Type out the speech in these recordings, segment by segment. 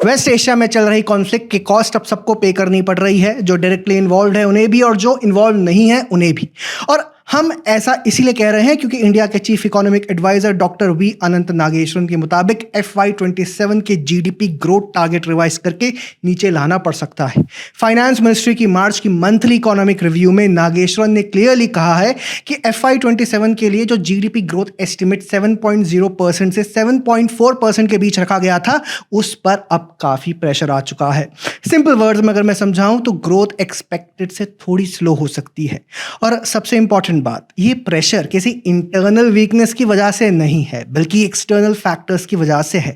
Waste Asia में चल रही कॉन्फ्लिक्ट की कॉस्ट अब सबको पे करनी पड़ रही है, जो डायरेक्टली इन्वॉल्व है उन्हें भी और जो इन्वॉल्व नहीं है उन्हें भी। और हम ऐसा इसीलिए कह रहे हैं क्योंकि इंडिया के chief economic adviser doctor V Anant Nageswaran के मुताबिक FY27 के जीडीपी ग्रोथ टारगेट रिवाइज करके नीचे लाना पड़ सकता है। फाइनेंस मिनिस्ट्री की मार्च की मंथली इकोनॉमिक रिव्यू में नागेश्वरन ने क्लियरली कहा है कि FY27 के लिए जो जीडीपी ग्रोथ एस्टिमेट 7.0% से 7.4% के बीच रखा गया था, उस पर अब काफी प्रेशर आ चुका है। सिंपल वर्ड्स में अगर मैं समझाऊं तो ग्रोथ एक्सपेक्टेड से थोड़ी स्लो हो सकती है। और सबसे इंपॉर्टेंट बात, ये प्रेशर किसी इंटरनल वीकनेस की वजह से नहीं है, बल्कि एक्सटर्नल फैक्टर्स की वजह से है।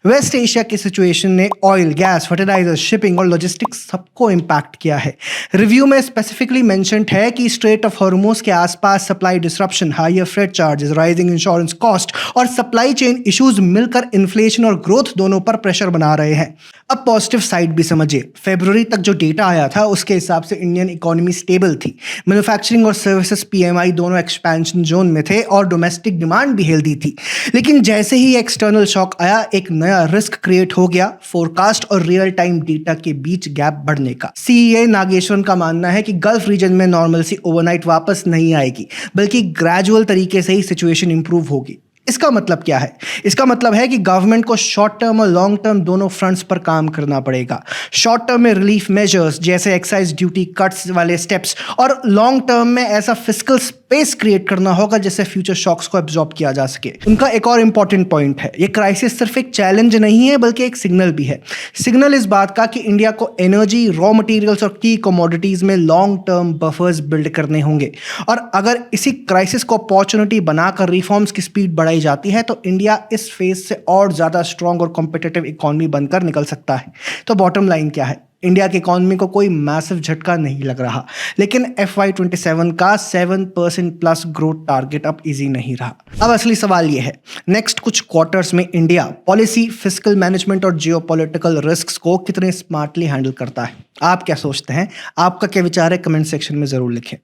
वेस्ट एशिया की सिचुएशन ने ऑयल, गैस, फर्टिलाइजर, शिपिंग और लॉजिस्टिक्स सबको इंपैक्ट किया है। रिव्यू में स्पेसिफिकली मेंशन्ड है कि स्ट्रेट ऑफ हॉर्मुज के आसपास supply disruption, higher freight charges, rising insurance cost और सप्लाई चेन इश्यूज मिलकर इन्फ्लेशन और ग्रोथ दोनों पर प्रेशर बना रहे हैं। अब पॉजिटिव साइड भी समझिए। फरवरी तक जो डेटा आया था उसके हिसाब से इंडियन इकोनॉमी स्टेबल थी। मैन्युफैक्चरिंग और सर्विसेज PMI दोनों एक्सपेंशन जोन में थे और डोमेस्टिक डिमांड भी हेल्दी थी। लेकिन जैसे ही एक्सटर्नल शॉक आया, एक नया रिस्क क्रिएट हो गया, फोरकास्ट और रियल टाइम डेटा के बीच गैप बढ़ने का। CEA नागेश्वरन का मानना है कि गल्फ रीजन में नॉर्मलसी ओवरनाइट वापस नहीं आएगी, बल्कि ग्रेजुअल तरीके से ही सिचुएशन इंप्रूव होगी। इसका मतलब क्या है? इसका मतलब है कि गवर्नमेंट को शॉर्ट टर्म और लॉन्ग टर्म दोनों फ्रंट्स पर काम करना पड़ेगा। शॉर्ट टर्म में रिलीफ मेजर्स जैसे एक्साइज ड्यूटी कट्स वाले स्टेप्स, और लॉन्ग टर्म में ऐसा फिस्कल स्पेस क्रिएट करना होगा जिससे फ्यूचर शॉक्स को एब्जॉर्ब किया जा सके। उनका एक और इंपॉर्टेंट पॉइंट है, ये क्राइसिस सिर्फ एक चैलेंज नहीं है बल्कि एक सिग्नल भी है। सिग्नल इस बात का कि इंडिया को एनर्जी, रॉ मटेरियल्स और की कमोडिटीज में लॉन्ग टर्म बफर्स बिल्ड करने होंगे। और अगर इसी क्राइसिस को अपॉर्चुनिटी बनाकर रिफॉर्म्स की स्पीड बढ़ाई जाती है तो इंडिया इस फेज से और ज्यादा स्ट्रॉन्ग और कॉम्पिटिटिव इकोनॉमी बनकर निकल सकता है। तो बॉटम लाइन क्या है? इंडिया की इकोनॉमी को कोई मैसिव झटका नहीं लग रहा, लेकिन FY27 का 7% प्लस ग्रोथ टारगेट अब इजी नहीं रहा। अब असली सवाल यह है, नेक्स्ट कुछ क्वार्टर्स में इंडिया पॉलिसी, फिस्कल मैनेजमेंट और जियोपॉलिटिकल रिस्क्स को कितने स्मार्टली हैंडल करता है? आप क्या सोचते हैं? आपका क्या विचार है? कमेंट सेक्शन में जरूर लिखें।